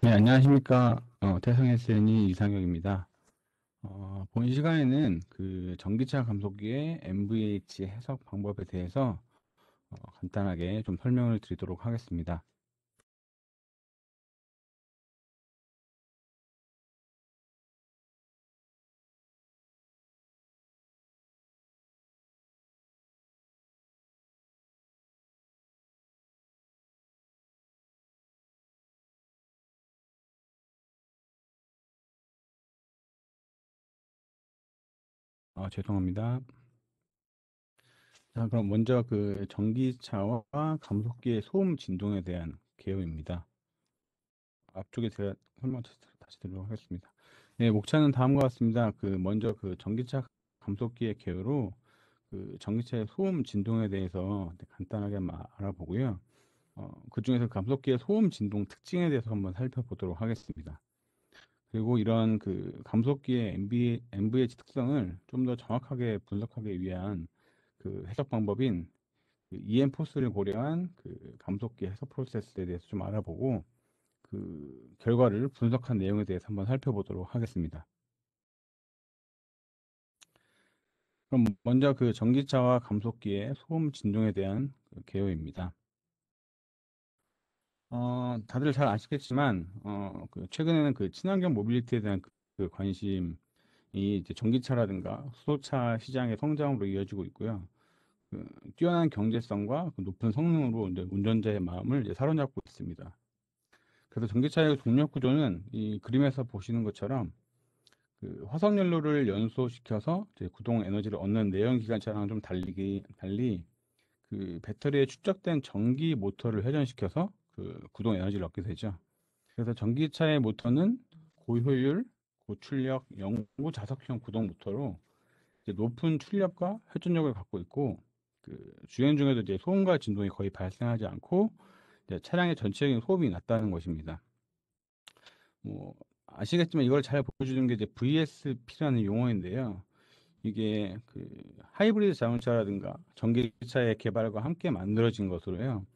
네, 안녕하십니까. 태성SN이 이상혁입니다. 본 시간에는 그 전기차 감속기의 MVH 해석 방법에 대해서 간단하게 좀 설명을 드리도록 하겠습니다. 죄송합니다. 자, 그럼 먼저 그 전기차와 감속기의 소음 진동에 대한 개요입니다. 앞쪽에 제가 설명 다시 드리도록 하겠습니다. 네, 목차는 다음과 같습니다. 먼저 그 전기차 감속기의 개요로 그 전기차의 소음 진동에 대해서 간단하게 알아보고요. 그중에서 감속기의 소음 진동 특징에 대해서 한번 살펴보도록 하겠습니다. 그리고 이런 그 감속기의 MVH 특성을 좀 더 정확하게 분석하기 위한 그 해석 방법인 그 EM 포스를 고려한 그 감속기 해석 프로세스에 대해서 좀 알아보고 그 결과를 분석한 내용에 대해서 한번 살펴보도록 하겠습니다. 그럼 먼저 그 전기차와 감속기의 소음 진동에 대한 그 개요입니다. 다들 잘 아시겠지만, 최근에는 그 친환경 모빌리티에 대한 그 관심이 이제 전기차라든가 수소차 시장의 성장으로 이어지고 있고요. 그 뛰어난 경제성과 그 높은 성능으로 이제 운전자의 마음을 이제 사로잡고 있습니다. 그래서 전기차의 동력 구조는 이 그림에서 보시는 것처럼 그 화석연료를 연소시켜서 이제 구동 에너지를 얻는 내연기관차랑 좀 달리 그 배터리에 축적된 전기 모터를 회전시켜서 그 구동 에너지를 얻게 되죠. 그래서 전기차의 모터는 고효율, 고출력, 영구 자석형 구동 모터로 이제 높은 출력과 회전력을 갖고 있고 그 주행 중에도 이제 소음과 진동이 거의 발생하지 않고 이제 차량의 전체적인 소음이 낮다는 것입니다. 뭐 아시겠지만 이걸 잘 보여주는 게 이제 VSP라는 용어인데요. 이게 그 하이브리드 자동차라든가 전기차의 개발과 함께 만들어진 것으로요.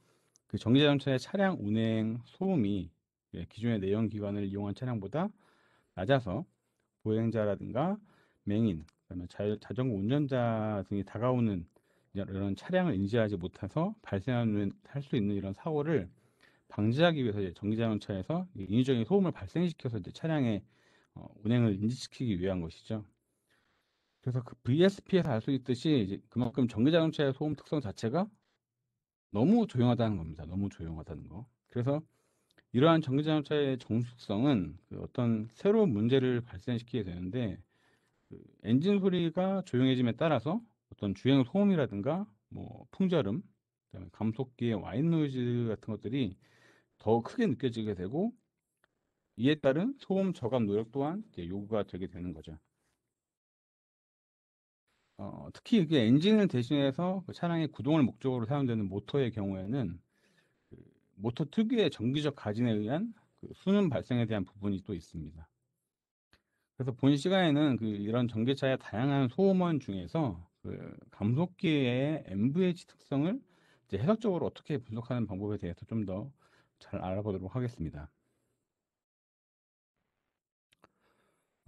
그 전기자동차의 차량 운행 소음이 기존의 내연기관을 이용한 차량보다 낮아서 보행자라든가 맹인, 그다음에 자전거 운전자 등이 다가오는 이런 차량을 인지하지 못해서 발생하는 할 수 있는 이런 사고를 방지하기 위해서 이제 전기자동차에서 인위적인 소음을 발생시켜서 이제 차량의 운행을 인지시키기 위한 것이죠. 그래서 그 VSP에서 알 수 있듯이 이제 그만큼 전기자동차의 소음 특성 자체가 너무 조용하다는 겁니다. 너무 조용하다는 거. 그래서 이러한 전기자동차의 정숙성은 그 어떤 새로운 문제를 발생시키게 되는데 그 엔진 소리가 조용해짐에 따라서 어떤 주행 소음이라든가 뭐 풍절음, 그다음에 감속기의 와인 노이즈 같은 것들이 더 크게 느껴지게 되고 이에 따른 소음 저감 노력 또한 이제 요구가 되게 되는 거죠. 특히 이게 엔진을 대신해서 그 차량의 구동을 목적으로 사용되는 모터의 경우에는 그 모터 특유의 정기적 가진에 의한 그 순음 발생에 대한 부분이 또 있습니다. 그래서 본 시간에는 그 이런 전기차의 다양한 소음원 중에서 그 감속기의 MVH 특성을 이제 해석적으로 어떻게 분석하는 방법에 대해서 좀 더 잘 알아보도록 하겠습니다.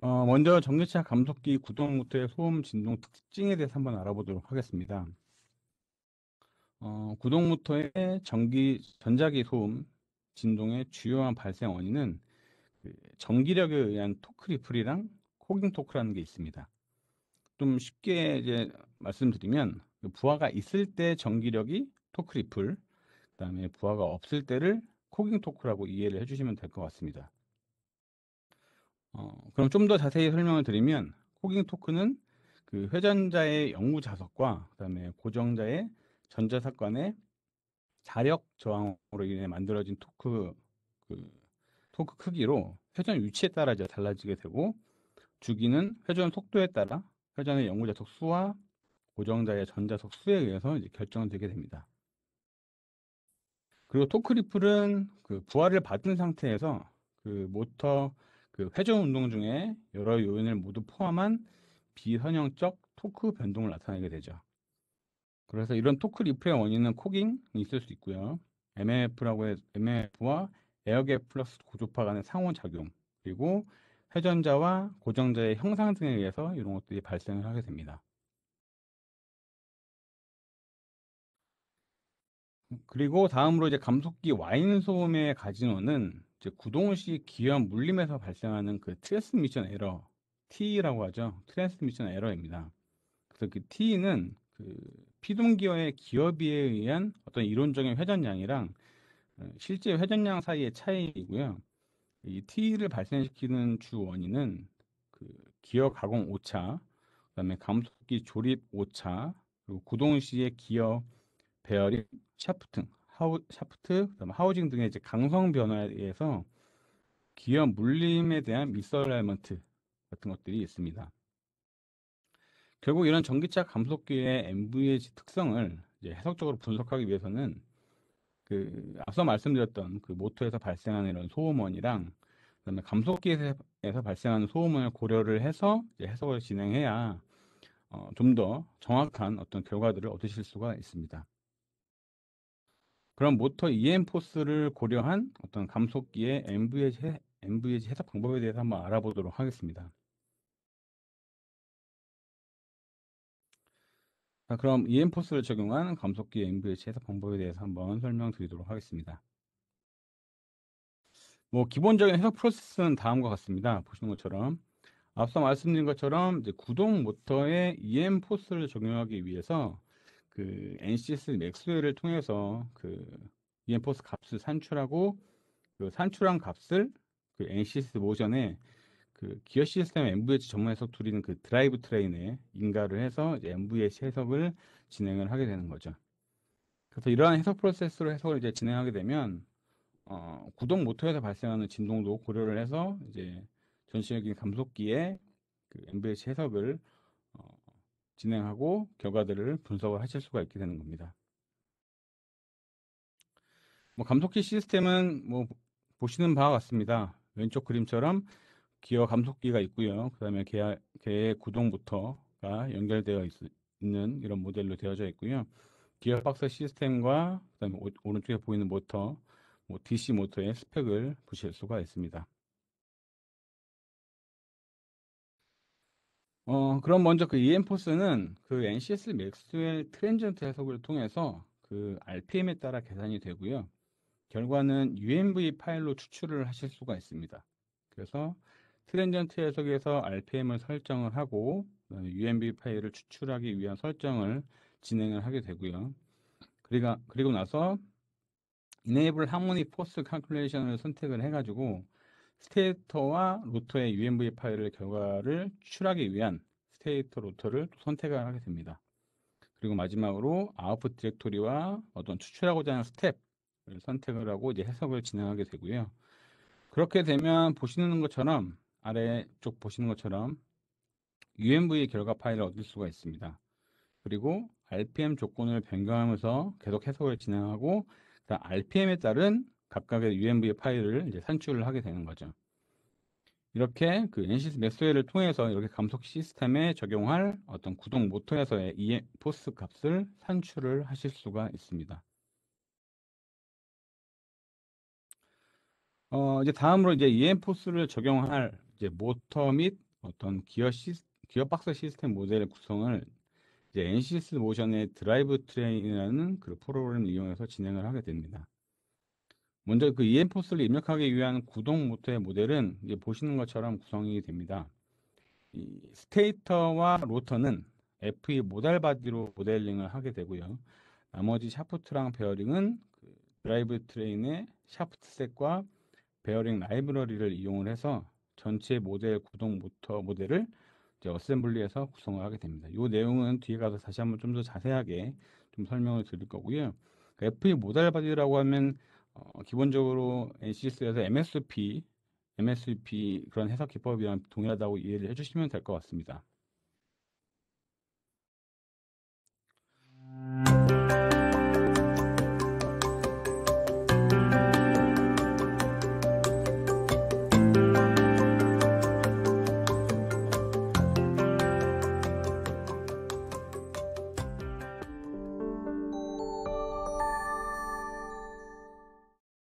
먼저 전기차 감속기 구동 모터의 소음 진동 특징에 대해서 한번 알아보도록 하겠습니다. 구동 모터의 전자기 소음 진동의 주요한 발생 원인은 그 전기력에 의한 토크 리플이랑 코깅 토크라는 게 있습니다. 좀 쉽게 이제 말씀드리면 그 부하가 있을 때 전기력이 토크 리플, 그다음에 부하가 없을 때를 코깅 토크라고 이해를 해주시면 될 것 같습니다. 그럼 좀 더 자세히 설명을 드리면 코깅 토크는 그 회전자의 영구 자석과 그다음에 고정자의 전자석 간의 자력 저항으로 인해 만들어진 그 토크 크기로 회전 위치에 따라 이제 달라지게 되고 주기는 회전 속도에 따라 회전의 영구 자석 수와 고정자의 전자석 수에 의해서 이제 결정되게 됩니다. 그리고 토크 리플은 그 부하를 받은 상태에서 그 모터 그 회전 운동 중에 여러 요인을 모두 포함한 비선형적 토크 변동을 나타내게 되죠. 그래서 이런 토크 리플의 원인은 코깅이 있을 수 있고요. MMF와 에어갭 플러스 고주파 간의 상호작용, 그리고 회전자와 고정자의 형상 등에 의해서 이런 것들이 발생을 하게 됩니다. 그리고 다음으로 이제 감속기 와인 소음의 가진원은 이제 구동 시 기어 물림에서 발생하는 그 트랜스미션 에러, T라고 하죠. 트랜스미션 에러입니다. 그래서 그 T는 그 피동 기어의 기어비에 의한 어떤 이론적인 회전량이랑 실제 회전량 사이의 차이이고요. 이 T를 발생시키는 주 원인은 그 기어 가공 오차, 그다음에 감속기 조립 오차, 그리고 구동 시의 기어 배열이 샤프트, 그다음에 하우징 등의 이제 강성 변화에 의해서 기어 물림에 대한 미스얼라이먼트 같은 것들이 있습니다. 결국 이런 전기차 감속기의 MVH 특성을 이제 해석적으로 분석하기 위해서는 그 앞서 말씀드렸던 그 모터에서 발생하는 이런 소음원이랑 그다음에 감속기에서 발생하는 소음원을 고려를 해서 이제 해석을 진행해야 좀 더 정확한 어떤 결과들을 얻으실 수가 있습니다. 그럼 모터 EM 포스를 고려한 어떤 감속기의 MVH 해석 방법에 대해서 한번 알아보도록 하겠습니다. 자, 그럼 EM 포스를 적용한 감속기 MVH 해석 방법에 대해서 한번 설명드리도록 하겠습니다. 뭐 기본적인 해석 프로세스는 다음과 같습니다. 보시는 것처럼 앞서 말씀드린 것처럼 이제 구동 모터에 EM 포스를 적용하기 위해서 그 NCS 맥스웰을 통해서 그 EM 포스 값을 산출하고 그 산출한 값을 그 NCS 모션에 그 기어 시스템 MVH 전문 해석 툴인 그 드라이브 트레인에 인가를 해서 이제 MVH 해석을 진행을 하게 되는 거죠. 그래서 이러한 해석 프로세스로 해석을 이제 진행하게 되면 구동 모터에서 발생하는 진동도 고려를 해서 이제 전시적인 감속기의 그 MVH 해석을 어, 진행하고 결과들을 분석을 하실 수가 있게 되는 겁니다. 뭐 감속기 시스템은 뭐 보시는 바와 같습니다. 왼쪽 그림처럼 기어 감속기가 있고요. 그다음에 개의 구동 모터가 연결되어 있는 이런 모델로 되어져 있고요. 기어박스 시스템과 그다음에 오른쪽에 보이는 모터, 뭐 DC 모터의 스펙을 보실 수가 있습니다. 그럼 먼저 그 EM포스는 그 NCS 맥스웰 트랜지언트 해석을 통해서 그 RPM에 따라 계산이 되고요. 결과는 UMV 파일로 추출을 하실 수가 있습니다. 그래서 트랜지언트 해석에서 RPM을 설정을 하고 UMV 파일을 추출하기 위한 설정을 진행을 하게 되고요. 그리고 나서 Enable Harmony Force Calculation을 선택을 해가지고 스테이터와 로터의 UMV 파일을 결과를 추출하기 위한 스테이터 로터를 선택을 하게 됩니다. 그리고 마지막으로 아웃풋 디렉토리와 어떤 추출하고자 하는 스텝을 선택을 하고 이제 해석을 진행하게 되고요. 그렇게 되면 보시는 것처럼 아래쪽 보시는 것처럼 UMV 결과 파일을 얻을 수가 있습니다. 그리고 RPM 조건을 변경하면서 계속 해석을 진행하고 RPM에 따른 각각의 UMV 파일을 이제 산출을 하게 되는 거죠. 이렇게 그 NCS 맥스웰을 통해서 이렇게 감속 시스템에 적용할 어떤 구동 모터에서의 EM 포스 값을 산출을 하실 수가 있습니다. 이제 다음으로 이제 EM 포스를 적용할 이제 모터 및 어떤 기어 박스 시스템 모델의 구성을 이제 NCS 모션의 드라이브 트레인이라는 그 프로그램을 이용해서 진행을 하게 됩니다. 먼저 그 EM 포스를 입력하기 위한 구동 모터의 모델은 이제 보시는 것처럼 구성이 됩니다. 이 스테이터와 로터는 FE 모달 바디로 모델링을 하게 되고요. 나머지 샤프트랑 베어링은 그 드라이브 트레인의 샤프트 셋과 베어링 라이브러리를 이용을 해서 전체 모델 구동 모터 모델을 이제 어셈블리해서 구성을 하게 됩니다. 이 내용은 뒤에 가서 다시 한번 좀 더 자세하게 좀 설명을 드릴 거고요. FE 모달 바디라고 하면 기본적으로 NCS에서 MSP 그런 해석 기법이랑 동일하다고 이해를 해주시면 될 것 같습니다.